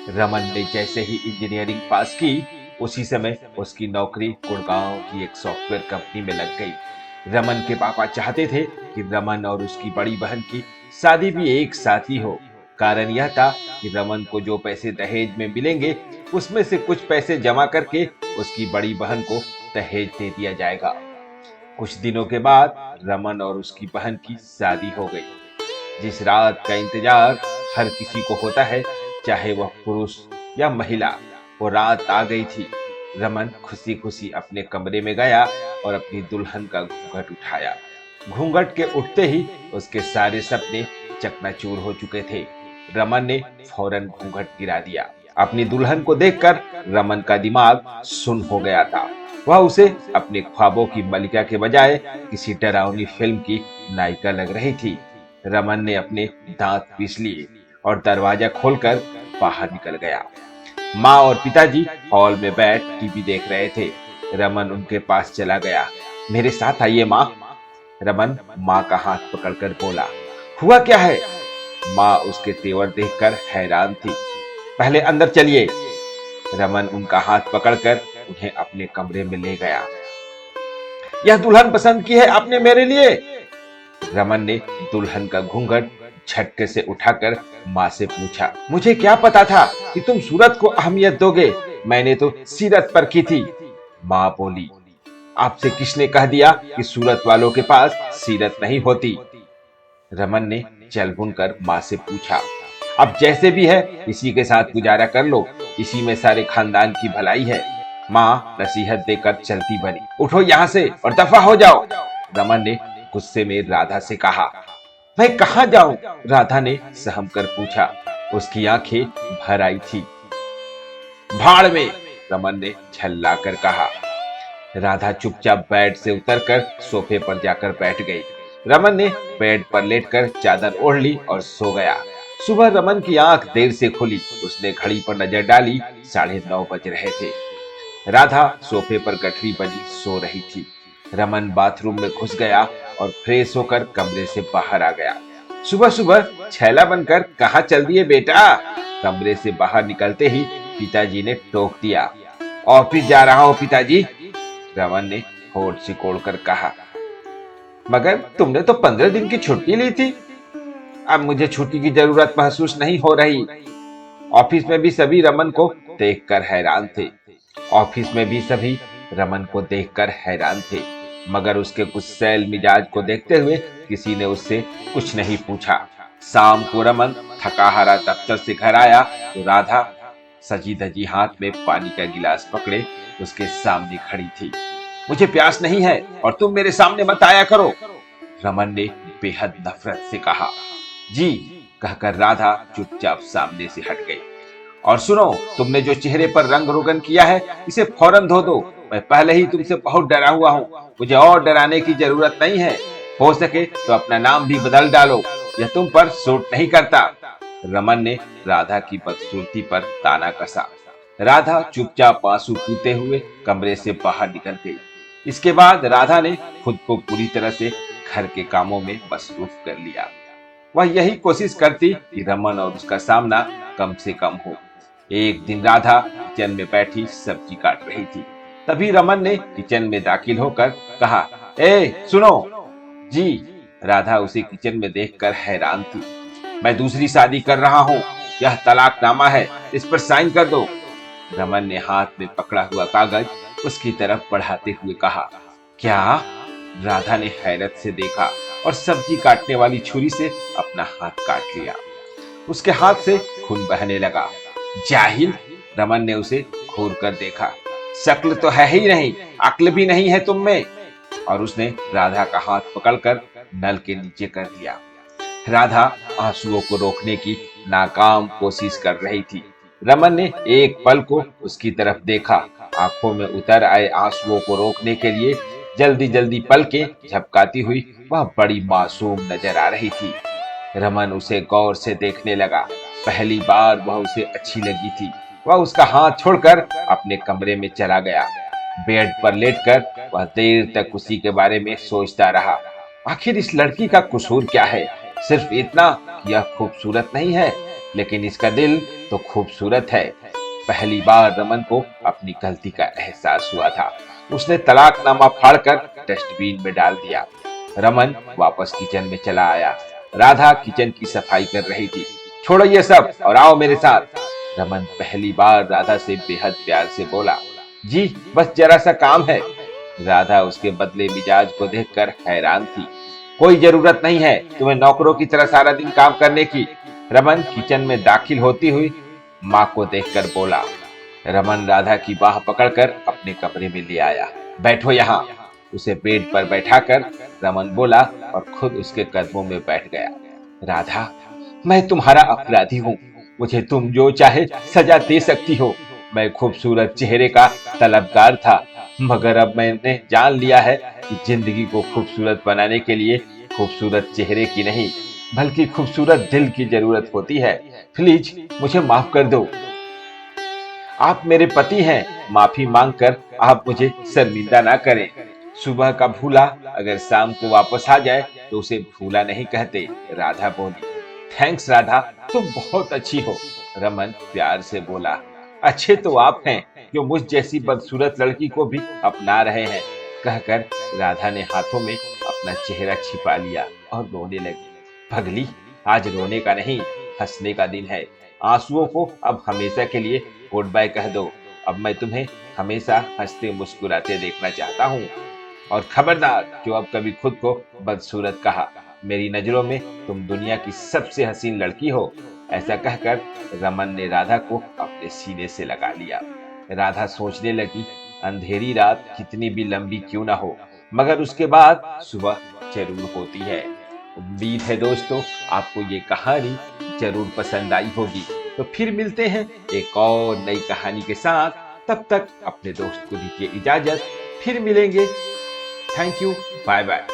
रमन ने जैसे ही engineering pass की, उसी समय उसकी नौकरी गुड़गांव की एक सॉफ्टवेयर कंपनी में लग गई। रमन के पापा चाहते थे कि रमन और उसकी बड़ी बहन की शादी भी एक साथ ही हो। कारण यह था कि रमन को जो पैसे दहेज में मिलेंगे, उसमें से कुछ पैसे जमा करके उसकी बड़ी बहन को दहेज दे दिया जाएगा। कुछ दिनों के बाद रमन और उसकी बहन की शादी हो गई। जिस रात का इंतजार हर किसी को होता है, चाहे वह पुरुष या महिला, वो रात आ गई थी। रमन खुशी खुशी अपने कमरे में गया और अपनी दुल्हन का घूंघट उठाया। घूंघट के उठते ही उसके सारे सपने चकनाचूर हो चुके थे। रमन ने फौरन घूंघट गिरा दिया। अपनी दुल्हन को देखकर रमन का दिमाग सुन्न हो गया था। वह उसे अपने ख्वाबों की मलिका के बजाय किसी डरावनी फिल्म की नायिका लग रही थी। रमन ने अपने दांत पीस लिए और दरवाजा खोलकर बाहर निकल गया। माँ और पिताजी हॉल में बैठ टीवी देख रहे थे। रमन उनके पास चला गया। मेरे साथ आइए माँ। रमन माँ का हाथ पकड़कर बोला। हुआ क्या है? माँ उसके तेवर देखकर हैरान थी। पहले अंदर चलिए। रमन उनका हाथ पकड़कर उन्हें अपने कमरे में ले गया। यह दुल्हन पसंद की है आपने मेरे लिए? रमन ने दुल्हन का घूंघट झटके से उठाकर माँ से पूछा। मुझे क्या पता था कि तुम सूरत को अहमियत दोगे, मैंने तो सीरत पर की थी। माँ बोली। आपसे किसने कह दिया कि सूरत वालों के पास सीरत नहीं होती? रमन ने चल कर माँ से पूछा। अब जैसे भी है इसी के साथ गुजारा कर लो, इसी में सारे खानदान की भलाई है। माँ नसीहत देकर चलती बनी। उठो यहाँ से और दफा हो जाओ। रमन ने गुस्से में राधा से कहा। मैं कहाँ जाऊं? राधा ने सहम कर पूछा। उसकी आंखें भर आई थी। भाड़ में, रमन ने झल्ला कर कहा। राधा चुपचाप बेड से उतरकर सोफे पर जाकर बैठ गई। रमन ने बेड पर लेटकर चादर ओढ़ ली और सो गया। सुबह रमन की आंख देर से खुली। उसने घड़ी पर नजर डाली, 9:30 बज रहे थे। राधा सोफे पर गठरी बनी सो रही थी। रमन बाथरूम में घुस गया और फ्रेश होकर कमरे से बाहर आ गया। सुबह सुबह छैला बनकर कहाँ चल दिए बेटा? कमरे से बाहर निकलते ही पिताजी ने टोक दिया। ऑफिस जा रहा हूँ पिताजी, रमन ने होठ सिकोड़कर कहा। मगर तुमने तो 15 दिन की छुट्टी ली थी। अब मुझे छुट्टी की जरूरत महसूस नहीं हो रही। ऑफिस में भी सभी रमन को देखकर हैरान थे। ऑफिस में भी सभी रमन को देखकर हैरान थे, मगर उसके गुस्सैल मिजाज को देखते हुए किसी ने उससे कुछ नहीं पूछा। शाम को रमन थका हारा दफ्तर से घर आया तो राधा सजी धजी हाथ में पानी का गिलास पकड़े उसके सामने खड़ी थी। मुझे प्यास नहीं है और तुम मेरे सामने मत आया करो, रमन ने बेहद नफरत से कहा। जी, कहकर राधा चुपचाप सामने से हट गई। और सुनो, तुमने जो चेहरे पर रंग रोगन किया है, इसे फौरन धो दो। मैं पहले ही तुमसे बहुत डरा हुआ हूँ, मुझे और डराने की जरूरत नहीं है। हो सके तो अपना नाम भी बदल डालो, यह तुम पर सूट नहीं करता। रमन ने राधा की बदसूरती पर ताना कसा। राधा चुपचाप आंसू पीते हुए कमरे से बाहर निकल गई। इसके बाद राधा ने खुद को पूरी तरह से घर के कामों में मसरूफ कर लिया। वह यही कोशिश करती कि रमन और उसका सामना कम से कम हो। एक दिन राधा किचन में बैठी सब्जी काट रही थी। तभी रमन ने किचन में दाखिल होकर कहा, ए सुनो। जी, राधा उसे किचन में देखकर हैरान थी। मैं दूसरी शादी कर रहा हूँ, यह तलाकनामा है, इस पर साइन कर दो। रमन ने हाथ में पकड़ा हुआ कागज उसकी तरफ बढ़ाते हुए कहा। क्या? राधा ने हैरत से देखा और सब्जी काटने वाली छुरी से अपना हाथ काट लिया। उसके हाथ से खून बहने लगा। जाहिल, रमन ने उसे घूर कर देखा। शक्ल तो है ही नहीं, अक्ल भी नहीं है तुम में। और उसने राधा का हाथ पकड़कर नल के नीचे कर दिया। राधा आंसुओं को रोकने की नाकाम कोशिश कर रही थी। रमन ने एक पल को उसकी तरफ देखा। आंखों में उतर आए आंसुओं को रोकने के लिए जल्दी जल्दी पलकें झपकाती हुई वह बड़ी मासूम नजर आ रही थी। रमन उसे गौर से देखने लगा। पहली बार वह उसे अच्छी लगी थी। वह उसका हाथ छोड़कर अपने कमरे में चला गया। बेड पर लेटकर वह देर तक उसी के बारे में सोचता रहा। आखिर इस लड़की का कसूर क्या है? सिर्फ इतना कि यह खूबसूरत नहीं है, लेकिन इसका दिल तो खूबसूरत है। पहली बार रमन को अपनी गलती का एहसास हुआ था। उसने तलाकनामा फाड़कर डस्टबिन में डाल दिया। रमन वापस किचन में चला आया। राधा किचन की सफाई कर रही थी। छोड़ो ये सब और आओ मेरे साथ। रमन पहली बार राधा से बेहद प्यार से बोला। जी बस जरा सा काम है। राधा उसके बदले मिजाज को देखकर हैरान थी। कोई जरूरत नहीं है तुम्हें नौकरों की तरह सारा दिन काम करने की। रमन किचन में दाखिल होती हुई माँ को देखकर बोला। रमन राधा की बाह पकड़कर अपने कमरे में ले आया। बैठो यहाँ। उसे बेड पर बैठाकर रमन बोला और खुद उसके कदमों में बैठ गया। राधा, मैं तुम्हारा अपराधी हूँ। मुझे तुम जो चाहे सजा दे सकती हो। मैं खूबसूरत चेहरे का तलबगार था, मगर अब मैंने जान लिया है कि जिंदगी को खूबसूरत बनाने के लिए खूबसूरत चेहरे की नहीं बल्कि खूबसूरत दिल की जरूरत होती है। प्लीज मुझे माफ कर दो। आप मेरे पति हैं। माफी मांगकर आप मुझे शर्मिंदा ना करें। सुबह का भूला अगर शाम को वापस आ जाए तो उसे भूला नहीं कहते। राधा बोली। थैंक्स राधा, तुम बहुत अच्छी हो। रमन प्यार से बोला। अच्छे तो आप हैं जो मुझ जैसी बदसूरत लड़की को भी अपना रहे हैं। कहकर राधा ने हाथों में अपना चेहरा छिपा लिया और रोने लगी। पगली, आज रोने का नहीं हंसने का दिन है। आंसुओं को अब हमेशा के लिए गुड बाय कह दो। अब मैं तुम्हें हमेशा हंसते मुस्कुराते देखना चाहता हूँ। और खबरदार जो अब कभी खुद को बदसूरत कहा। मेरी नजरों में तुम दुनिया की सबसे हसीन लड़की हो। ऐसा कहकर रमन ने राधा को अपने सीने से लगा लिया। राधा सोचने लगी, अंधेरी रात कितनी भी लंबी क्यों ना हो, मगर उसके बाद सुबह जरूर होती है। उम्मीद है दोस्तों आपको ये कहानी जरूर पसंद आई होगी। तो फिर मिलते हैं एक और नई कहानी के साथ। तब तक अपने दोस्त को दीजिए इजाजत। फिर मिलेंगे। Thank you. Bye bye.